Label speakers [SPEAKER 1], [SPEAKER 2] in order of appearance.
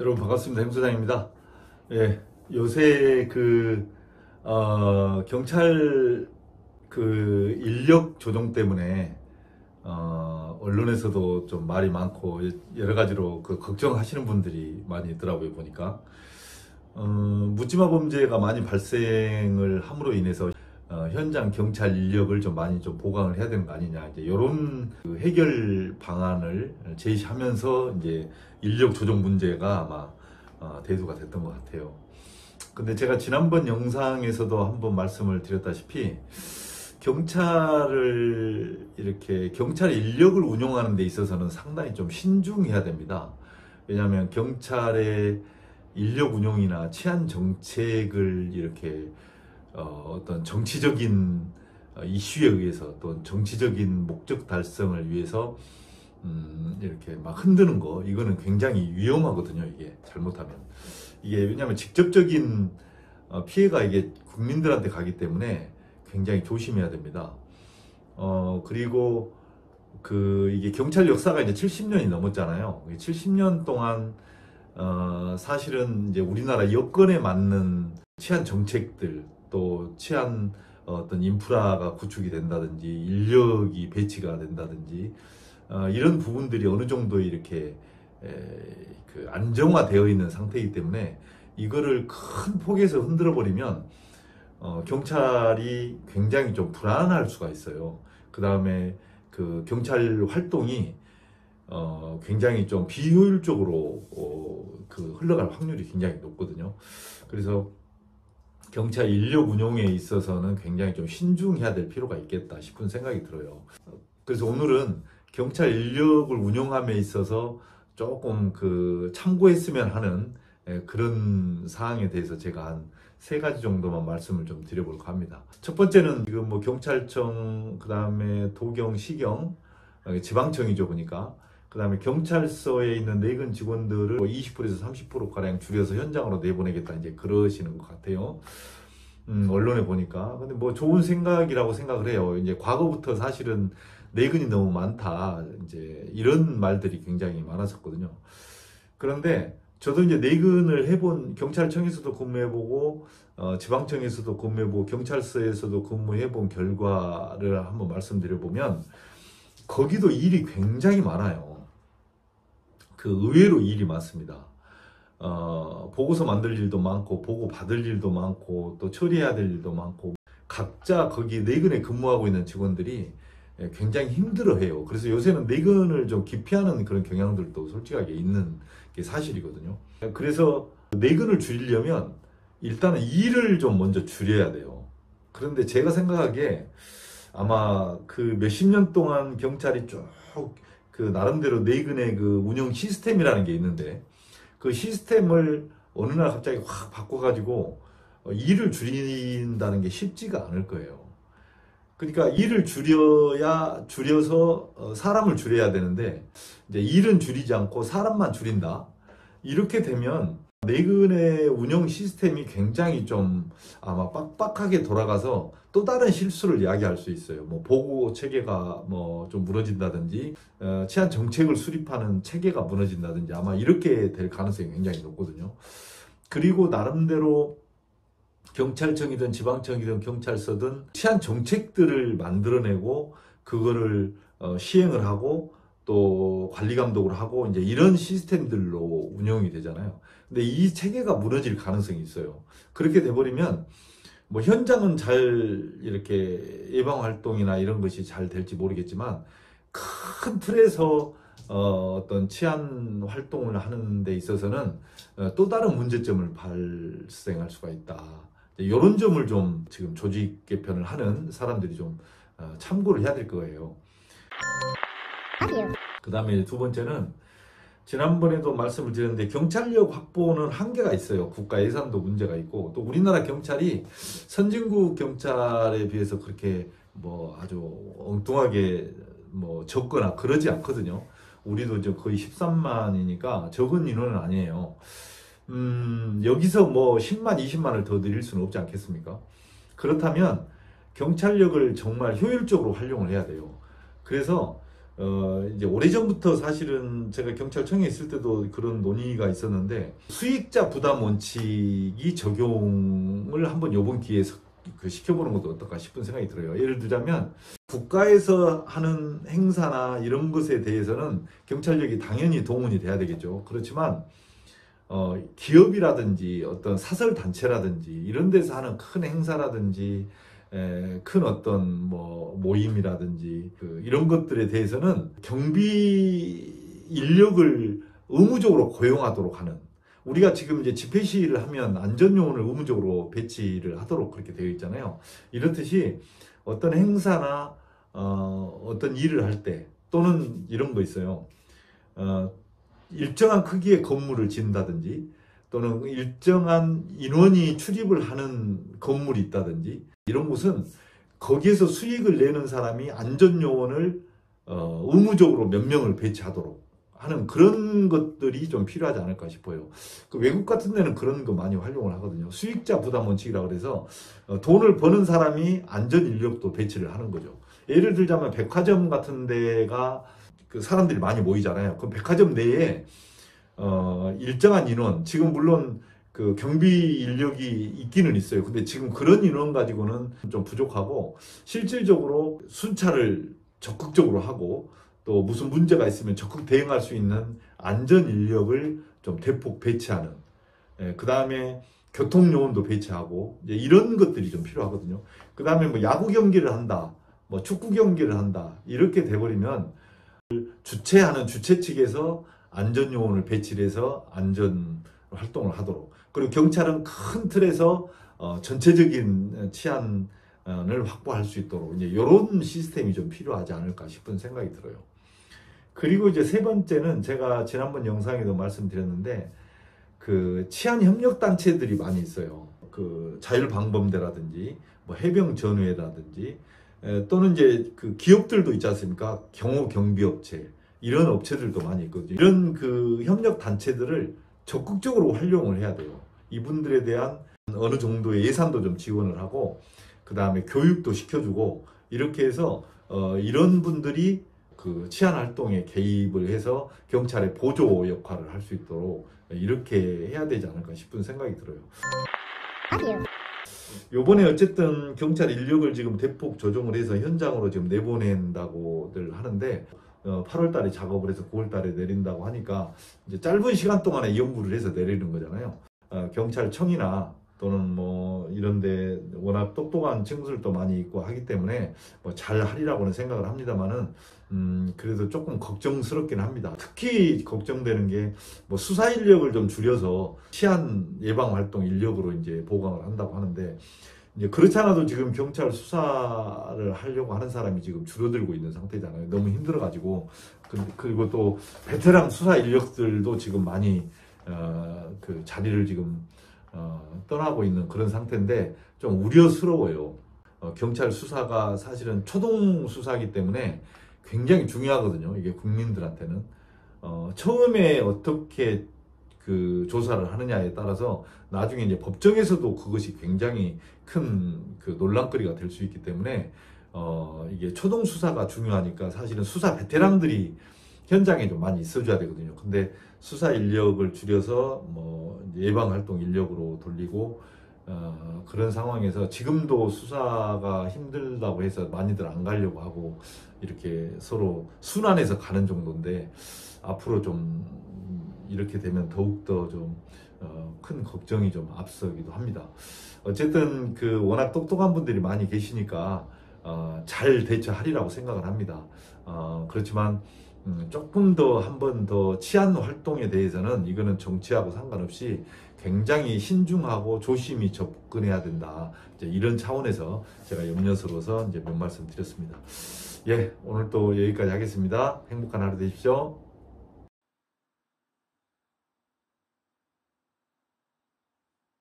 [SPEAKER 1] 여러분 반갑습니다. 행소장입니다. 예, 요새 경찰 인력 조정 때문에 언론에서도 좀 말이 많고 여러 가지로 걱정하시는 분들이 많이 있더라고요. 보니까 묻지마 범죄가 많이 발생을 함으로 인해서 현장 경찰 인력을 좀 많이 좀 보강을 해야 되는 거 아니냐, 이제 이런 해결 방안을 제시하면서 이제 인력 조정 문제가 아마 대두가 됐던 것 같아요. 근데 제가 지난번 영상에서도 한번 말씀을 드렸다시피 경찰 인력을 운용하는 데 있어서는 상당히 좀 신중해야 됩니다. 왜냐하면 경찰의 인력 운용이나 치안 정책을 어떤 정치적인 이슈에 의해서 또 정치적인 목적 달성을 위해서 이렇게 막 흔드는 거, 이거는 굉장히 위험하거든요. 이게 잘못하면 이게, 왜냐하면 직접적인 피해가 이게 국민들한테 가기 때문에 굉장히 조심해야 됩니다. 그리고 이게 경찰 역사가 이제 70년이 넘었잖아요. 70년 동안 사실은 이제 우리나라 여건에 맞는 치안 정책들, 또 치안 어떤 인프라가 구축이 된다든지 인력이 배치가 된다든지 이런 부분들이 어느 정도 이렇게 안정화되어 있는 상태이기 때문에 이거를 큰 폭에서 흔들어 버리면 경찰이 굉장히 좀 불안할 수가 있어요. 그 다음에 경찰 활동이 굉장히 좀 비효율적으로 흘러갈 확률이 굉장히 높거든요. 그래서 경찰 인력 운용에 있어서는 굉장히 좀 신중해야 될 필요가 있겠다 싶은 생각이 들어요. 그래서 오늘은 경찰 인력을 운용함에 있어서 조금 참고했으면 하는 그런 사항에 대해서 제가 한 3가지 정도만 말씀을 좀 드려볼까 합니다. 첫 번째는 지금 경찰청, 그 다음에 도경, 시경, 지방청이죠, 보니까. 그 다음에 경찰서에 있는 내근 직원들을 20%에서 30%가량 줄여서 현장으로 내보내겠다, 이제 그러시는 것 같아요. 언론에 보니까. 근데 좋은 생각이라고 생각을 해요. 이제 과거부터 사실은 내근이 너무 많다, 이제 이런 말들이 굉장히 많았었거든요. 그런데 저도 이제 내근을 해본, 경찰청에서도 근무해보고 지방청에서도 근무해보고 경찰서에서도 근무해본 결과를 한번 말씀드려보면 거기도 일이 굉장히 많아요. 의외로 일이 많습니다. 보고서 만들 일도 많고, 보고 받을 일도 많고, 또 처리해야 될 일도 많고, 각자 거기 내근에 근무하고 있는 직원들이 굉장히 힘들어해요. 그래서 요새는 내근을 좀 기피하는 그런 경향들도 솔직하게 있는 게 사실이거든요. 그래서 내근을 줄이려면 일단은 일을 좀 먼저 줄여야 돼요. 그런데 제가 생각하기에 아마 몇십 년 동안 경찰이 쭉 나름대로 내근의 운영 시스템이라는 게 있는데, 그 시스템을 어느 날 갑자기 확 바꿔가지고 일을 줄인다는 게 쉽지가 않을 거예요. 그러니까 일을 줄여서 사람을 줄여야 되는데, 이제 일은 줄이지 않고 사람만 줄인다, 이렇게 되면 내근의 운영 시스템이 굉장히 좀 아마 빡빡하게 돌아가서 또 다른 실수를 야기할 수 있어요. 보고 체계가 좀 무너진다든지, 치안 정책을 수립하는 체계가 무너진다든지, 아마 이렇게 될 가능성이 굉장히 높거든요. 그리고 나름대로 경찰청이든 지방청이든 경찰서든 치안 정책들을 만들어내고 그거를 시행을 하고 또 관리 감독을 하고, 이제 이런 시스템들로 운영이 되잖아요. 근데 이 체계가 무너질 가능성이 있어요. 그렇게 돼버리면 현장은 잘 이렇게 예방 활동이나 이런 것이 잘 될지 모르겠지만, 큰 틀에서 어떤 치안 활동을 하는 데 있어서는 또 다른 문제점을 발생할 수가 있다. 이런 점을 좀 지금 조직 개편을 하는 사람들이 좀 참고를 해야 될 거예요. 그 다음에 두 번째는, 지난번에도 말씀을 드렸는데 경찰력 확보는 한계가 있어요. 국가 예산도 문제가 있고, 또 우리나라 경찰이 선진국 경찰에 비해서 그렇게 아주 엉뚱하게 적거나 그러지 않거든요. 우리도 이제 거의 13만이니까 적은 인원은 아니에요. 여기서 10만, 20만을 더 늘릴 수는 없지 않겠습니까? 그렇다면 경찰력을 정말 효율적으로 활용을 해야 돼요. 그래서 이제 오래전부터 사실은 제가 경찰청에 있을 때도 그런 논의가 있었는데, 수익자 부담 원칙이 적용을 한번 요번 기회에 시켜보는 것도 어떨까 싶은 생각이 들어요. 예를 들자면 국가에서 하는 행사나 이런 것에 대해서는 경찰력이 당연히 동원이 돼야 되겠죠. 그렇지만 기업이라든지 어떤 사설 단체라든지 이런 데서 하는 큰 행사라든지 큰 어떤 뭐 모임이라든지 이런 것들에 대해서는 경비 인력을 의무적으로 고용하도록 하는, 우리가 지금 이제 집회 시위를 하면 안전요원을 의무적으로 배치를 하도록 그렇게 되어 있잖아요. 이렇듯이 어떤 행사나 어떤 일을 할 때, 또는 이런 거 있어요. 일정한 크기의 건물을 짓는다든지, 또는 일정한 인원이 출입을 하는 건물이 있다든지, 이런 곳은 거기에서 수익을 내는 사람이 안전요원을 의무적으로 몇 명을 배치하도록 하는 그런 것들이 좀 필요하지 않을까 싶어요. 그 외국 같은 데는 그런 거 많이 활용을 하거든요. 수익자 부담 원칙이라고 그래서 돈을 버는 사람이 안전 인력도 배치를 하는 거죠. 예를 들자면 백화점 같은 데가 그 사람들이 많이 모이잖아요. 그 백화점 내에 일정한 인원, 지금 물론 그 경비 인력이 있기는 있어요. 근데 지금 그런 인원 가지고는 좀 부족하고, 실질적으로 순찰을 적극적으로 하고 또 무슨 문제가 있으면 적극 대응할 수 있는 안전 인력을 좀 대폭 배치하는, 그 다음에 교통요원도 배치하고, 이제 이런 것들이 좀 필요하거든요. 그 다음에 뭐 야구 경기를 한다, 뭐 축구 경기를 한다, 이렇게 돼버리면 주최하는 주최 측에서 안전요원을 배치를 해서 안전 활동을 하도록, 그리고 경찰은 큰 틀에서 전체적인 치안을 확보할 수 있도록, 이제 이런 시스템이 좀 필요하지 않을까 싶은 생각이 들어요. 그리고 이제 세 번째는 제가 지난번 영상에도 말씀드렸는데, 그 치안 협력 단체들이 많이 있어요. 그 자율방범대라든지 뭐 해병전후회라든지, 또는 이제 그 기업들도 있지 않습니까? 경호경비업체, 이런 업체들도 많이 있거든요. 이런 그 협력 단체들을 적극적으로 활용을 해야 돼요. 이분들에 대한 어느 정도의 예산도 좀 지원을 하고, 그 다음에 교육도 시켜주고, 이렇게 해서 이런 분들이 그 치안 활동에 개입을 해서 경찰의 보조 역할을 할 수 있도록 이렇게 해야 되지 않을까 싶은 생각이 들어요. 요번에 어쨌든 경찰 인력을 지금 대폭 조정을 해서 현장으로 지금 내보낸다고들 하는데, 8월 달에 작업을 해서 9월 달에 내린다고 하니까 이제 짧은 시간 동안에 연구를 해서 내리는 거잖아요. 경찰청이나 또는 뭐 이런데 워낙 똑똑한 친구들도 많이 있고 하기 때문에 뭐 잘 하리라고는 생각을 합니다만은, 그래도 조금 걱정스럽긴 합니다. 특히 걱정되는 게 뭐 수사 인력을 좀 줄여서 치안 예방 활동 인력으로 이제 보강을 한다고 하는데, 이제 그렇지 않아도 지금 경찰 수사를 하려고 하는 사람이 지금 줄어들고 있는 상태잖아요. 너무 힘들어가지고. 그리고 또 베테랑 수사 인력들도 지금 많이 그 자리를 지금 떠나고 있는 그런 상태인데 좀 우려스러워요. 경찰 수사가 사실은 초동 수사이기 때문에 굉장히 중요하거든요. 이게 국민들한테는. 처음에 어떻게 그 조사를 하느냐에 따라서 나중에 이제 법정에서도 그것이 굉장히 큰 그 논란거리가 될 수 있기 때문에 이게 초동 수사가 중요하니까 사실은 수사 베테랑들이 현장에 좀 많이 있어줘야 되거든요. 근데 수사 인력을 줄여서 뭐 예방 활동 인력으로 돌리고 그런 상황에서 지금도 수사가 힘들다고 해서 많이들 안 가려고 하고 이렇게 서로 순환해서 가는 정도인데, 앞으로 좀 이렇게 되면 더욱더 좀 큰 걱정이 좀 앞서기도 합니다. 어쨌든 그 워낙 똑똑한 분들이 많이 계시니까 잘 대처하리라고 생각을 합니다. 그렇지만 조금 더 한 번 더 치안 활동에 대해서는 이거는 정치하고 상관없이 굉장히 신중하고 조심히 접근해야 된다. 이제 이런 차원에서 제가 염려스러워서 이제 몇 말씀 드렸습니다. 예, 오늘 또 여기까지 하겠습니다. 행복한 하루 되십시오.